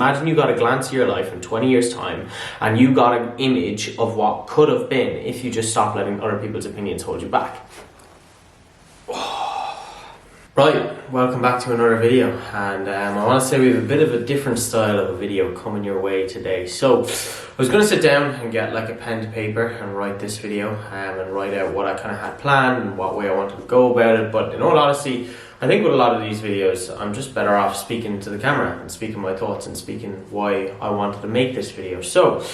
Imagine you got a glance of your life in 20 years time and you got an image of what could have been if you just stopped letting other people's opinions hold you back. Right, welcome back to another video, and I want to say we have a bit of a different style of a video coming your way today. So I was going to sit down and get like a pen to paper and write this video and write out what I kind of had planned and what way I wanted to go about it, but in all honesty, I think with a lot of these videos I'm just better off speaking to the camera and speaking my thoughts and speaking why I wanted to make this video. So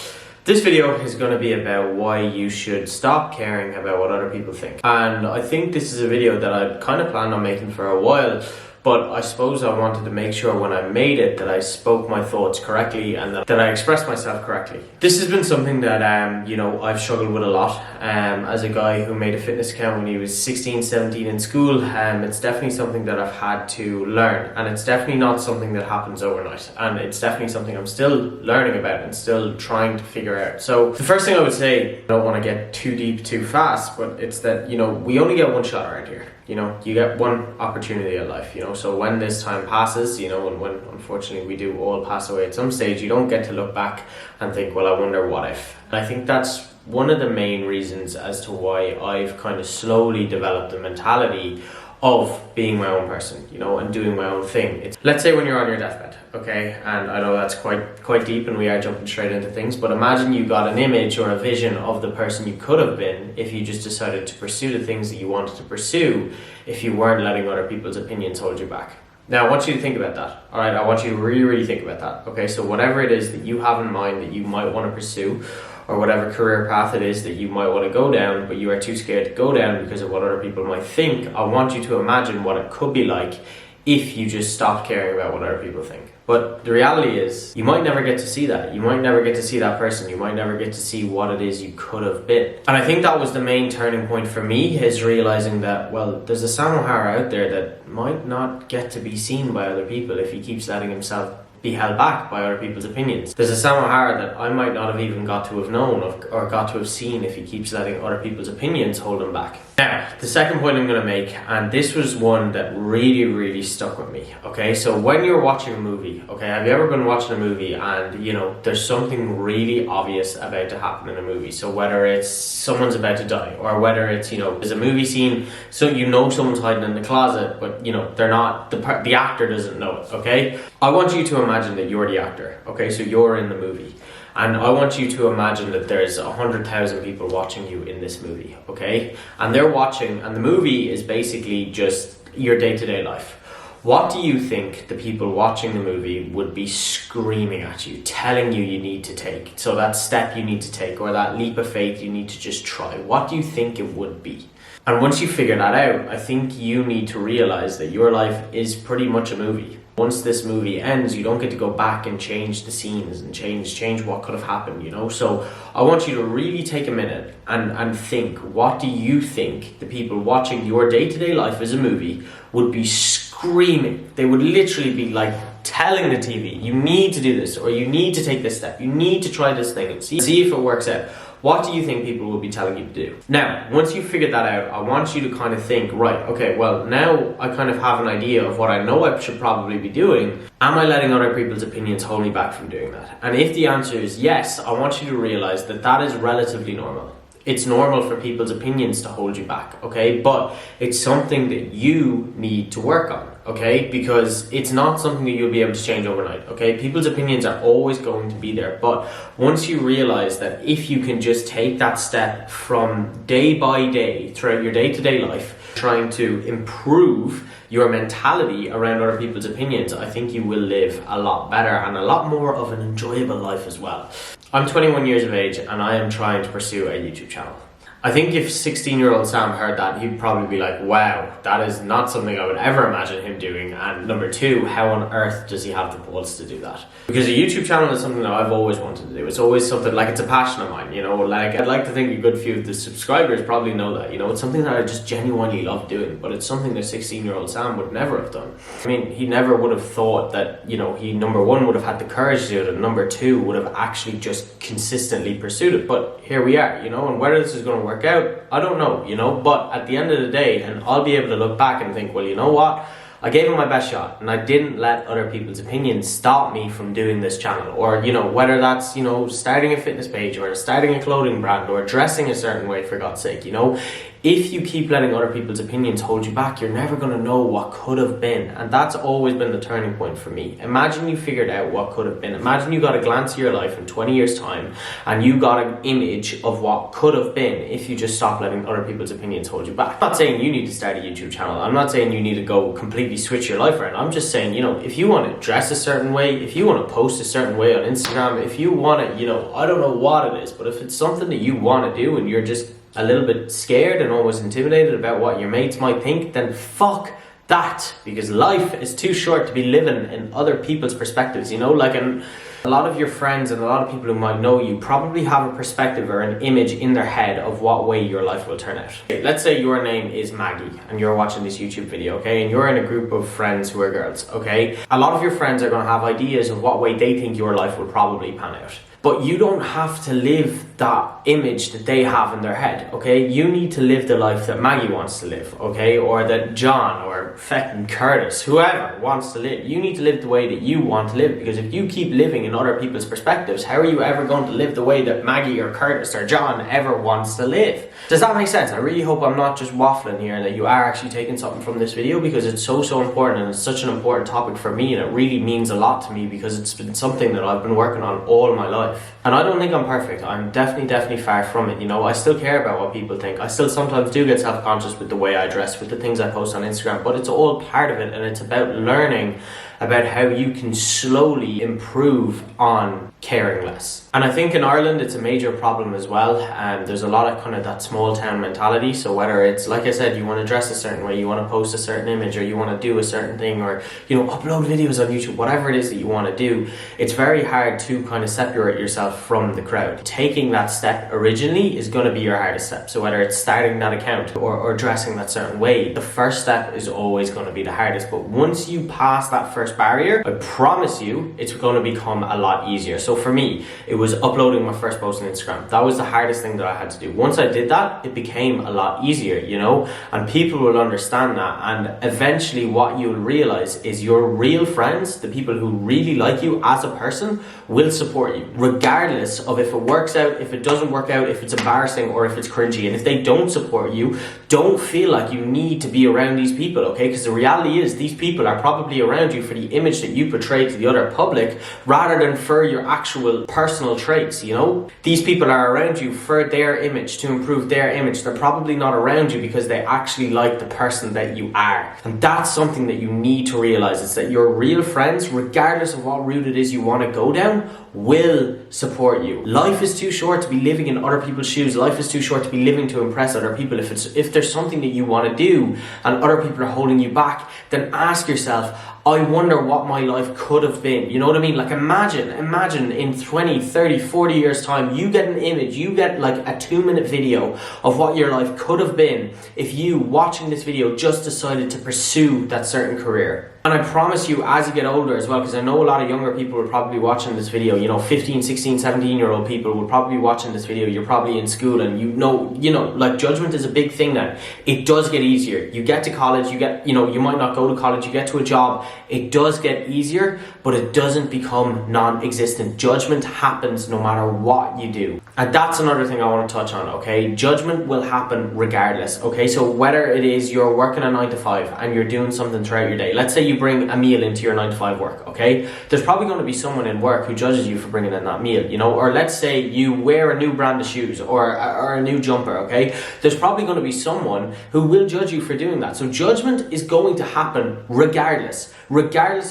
this video is going to be about why you should stop caring about what other people think. And I think this is a video that I kind of planned on making for a while, but I suppose I wanted to make sure when I made it that I spoke my thoughts correctly and that I expressed myself correctly. This has been something that I've struggled with a lot as a guy who made a fitness account when he was 16, 17 in school. It's definitely something that I've had to learn, and it's definitely not something that happens overnight, and it's definitely something I'm still learning about and still trying to figure out. So the first thing I would say, I don't want to get too deep too fast, but it's that, we only get one shot around here. You get one opportunity at life, so when this time passes, and when unfortunately we do all pass away at some stage, you don't get to look back and think, well, I wonder what if. And I think that's one of the main reasons as to why I've kind of slowly developed the mentality of being my own person, and doing my own thing. Let's say when you're on your deathbed, okay, and I know that's quite deep and we are jumping straight into things, but imagine you got an image or a vision of the person you could have been if you just decided to pursue the things that you wanted to pursue, if you weren't letting other people's opinions hold you back. Now I want you to think about that, alright? I want you to really think about that, okay? So whatever it is that you have in mind that you might want to pursue, or whatever career path it is that you might want to go down, but you are too scared to go down because of what other people might think, I want you to imagine what it could be like if you just stopped caring about what other people think. But the reality is, you might never get to see that. You might never get to see that person. You might never get to see what it is you could have been. And I think that was the main turning point for me, is realizing that, well, there's a Sam O'Hara out there that might not get to be seen by other people if he keeps letting himself be held back by other people's opinions. There's a Sam O'Hara that I might not have even got to have known or got to have seen if he keeps letting other people's opinions hold him back. Now, the second point I'm going to make, and this was one that really stuck with me, okay? So when you're watching a movie, okay, have you ever been watching a movie and, there's something really obvious about to happen in a movie? So whether it's someone's about to die, or whether it's, there's a movie scene, so someone's hiding in the closet, but, they're not, the actor doesn't know it, okay? I want you to imagine that you're the actor, okay? So you're in the movie. And I want you to imagine that there's 100,000 people watching you in this movie, okay? And they're watching, and the movie is basically just your day-to-day life. What do you think the people watching the movie would be screaming at you, telling you need to take? So that step you need to take, or that leap of faith you need to just try. What do you think it would be? And once you figure that out, I think you need to realize that your life is pretty much a movie. Once this movie ends, you don't get to go back and change the scenes and change what could have happened, So I want you to really take a minute and think, what do you think the people watching your day-to-day life as a movie would be screaming? They would literally be like telling the TV, you need to do this, or you need to take this step, you need to try this thing and see if it works out. What do you think people will be telling you to do? Now, once you've figured that out, I want you to kind of think, right, okay, well, now I kind of have an idea of what I know I should probably be doing. Am I letting other people's opinions hold me back from doing that? And if the answer is yes, I want you to realize that that is relatively normal. It's normal for people's opinions to hold you back, okay? But it's something that you need to work on, okay? Because it's not something that you'll be able to change overnight, okay? People's opinions are always going to be there. But once you realize that if you can just take that step from day by day throughout your day-to-day life, trying to improve your mentality around other people's opinions, I think you will live a lot better and a lot more of an enjoyable life as well. I'm 21 years of age and I am trying to pursue a YouTube channel. I think if 16-year-old Sam heard that, he'd probably be like, wow, that is not something I would ever imagine him doing. And number two, how on earth does he have the balls to do that? Because a YouTube channel is something that I've always wanted to do. It's always something, like, it's a passion of mine, like I'd like to think a good few of the subscribers probably know that, it's something that I just genuinely love doing, but it's something that 16-year-old Sam would never have done. I mean, he never would have thought that, he, number one, would have had the courage to do it, and number two, would have actually just consistently pursued it. But here we are, and whether this is going to work out, I don't know, but at the end of the day, and I'll be able to look back and think, well, you know what, I gave it my best shot, and I didn't let other people's opinions stop me from doing this channel. Or, you know, whether that's, you know, starting a fitness page or starting a clothing brand or dressing a certain way, for God's sake, you know. If you keep letting other people's opinions hold you back, you're never going to know what could have been. And that's always been the turning point for me. Imagine you figured out what could have been. Imagine you got a glance of your life in 20 years time and you got an image of what could have been if you just stopped letting other people's opinions hold you back. I'm not saying you need to start a YouTube channel. I'm not saying you need to go completely switch your life around. I'm just saying, you know, if you want to dress a certain way, if you want to post a certain way on Instagram, if you want to, you know, I don't know what it is, but if it's something that you want to do and you're just a little bit scared and almost intimidated about what your mates might think, then fuck that, because life is too short to be living in other people's perspectives, you know. Like, a lot of your friends and a lot of people who might know you probably have a perspective or an image in their head of what way your life will turn out. Okay, let's say your name is Maggie and you're watching this YouTube video, okay, and you're in a group of friends who are girls, okay. A lot of your friends are going to have ideas of what way they think your life will probably pan out. But you don't have to live that image that they have in their head, okay? You need to live the life that Maggie wants to live, okay? Or that John or feckin' Curtis, whoever wants to live. You need to live the way that you want to live, because if you keep living in other people's perspectives, how are you ever going to live the way that Maggie or Curtis or John ever wants to live? Does that make sense? I really hope I'm not just waffling here and that you are actually taking something from this video, because it's so important and it's such an important topic for me, and it really means a lot to me because it's been something that I've been working on all my life. And I don't think I'm perfect. I'm definitely far from it, you know. I still care about what people think. I still sometimes do get self-conscious with the way I dress, with the things I post on Instagram, but it's all part of it, and it's about learning about how you can slowly improve on caring less. And I think in Ireland it's a major problem as well. There's a lot of kind of that small town mentality. So whether it's, like I said, you want to dress a certain way, you want to post a certain image, or you want to do a certain thing, or, you know, upload videos on YouTube, whatever it is that you want to do, it's very hard to kind of separate yourself from the crowd. Taking that step originally is going to be your hardest step. So whether it's starting that account or dressing that certain way, the first step is always going to be the hardest. But once you pass that first barrier, I promise you it's going to become a lot easier. So for me, it was uploading my first post on Instagram. That was the hardest thing that I had to do. Once I did that, it became a lot easier, you know, and people will understand that. And eventually what you'll realize is your real friends, the people who really like you as a person, will support you regardless of if it works out, if it doesn't work out, if it's embarrassing or if it's cringy. And if they don't support you, don't feel like you need to be around these people, okay? Because the reality is these people are probably around you for the image that you portray to the other public rather than for your actual personal traits, you know? These people are around you for their image, to improve their image. They're probably not around you because they actually like the person that you are. And that's something that you need to realize, is that your real friends, regardless of what route it is you want to go down, will support you. Life is too short to be living in other people's shoes. Life is too short to be living to impress other people. If there's something that you want to do and other people are holding you back, then ask yourself, I wonder what my life could have been. You know what I mean? Like imagine in 20, 30, 40 years time, you get an image, you get like a 2-minute video of what your life could have been if you, watching this video, just decided to pursue that certain career. And I promise you, as you get older as well, because I know a lot of younger people will probably be watching this video, you know, 15, 16, 17-year-old people will probably be watching this video. You're probably in school and you know, like judgment is a big thing now. It does get easier. You get to college, you get, you know, you might not go to college, you get to a job. It does get easier, but it doesn't become non-existent. Judgment happens no matter what you do. And that's another thing I want to touch on, okay? Judgment will happen regardless, okay? So whether it is you're working a 9 to 5 and you're doing something throughout your day, let's say you bring a meal into your 9 to 5 work, okay? There's probably going to be someone in work who judges you for bringing in that meal, you know? Or let's say you wear a new brand of shoes or a new jumper, okay? There's probably going to be someone who will judge you for doing that. So judgment is going to happen regardless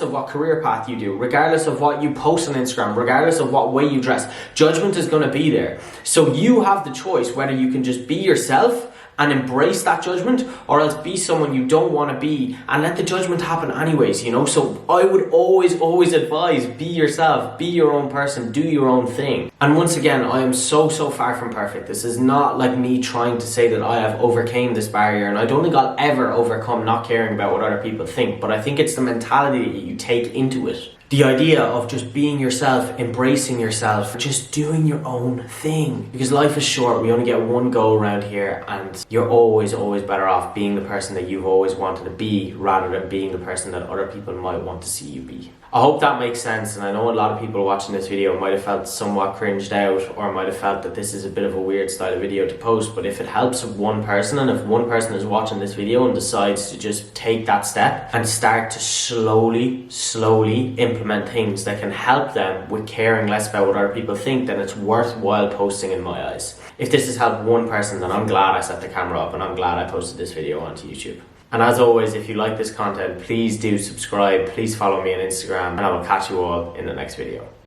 of what career path you do, regardless of what you post on Instagram, regardless of what way you dress. Judgment is going to be there. So you have the choice whether you can just be yourself and embrace that judgment, or else be someone you don't want to be and let the judgment happen anyways, you know? So I would always advise, be yourself, be your own person, do your own thing. And once again, I am so far from perfect. This is not like me trying to say that I have overcame this barrier, and I don't think I'll ever overcome not caring about what other people think, but I think it's the mentality that you take into it. The idea of just being yourself, embracing yourself, just doing your own thing. Because life is short, we only get one go around here, and you're always better off being the person that you've always wanted to be rather than being the person that other people might want to see you be. I hope that makes sense, and I know a lot of people watching this video might have felt somewhat cringed out or might have felt that this is a bit of a weird style of video to post, but if it helps one person, and if one person is watching this video and decides to just take that step and start to slowly implement things that can help them with caring less about what other people think, then it's worthwhile posting in my eyes. If this has helped one person, then I'm glad I set the camera up and I'm glad I posted this video onto YouTube. And as always, if you like this content, please do subscribe, please follow me on Instagram, and I will catch you all in the next video.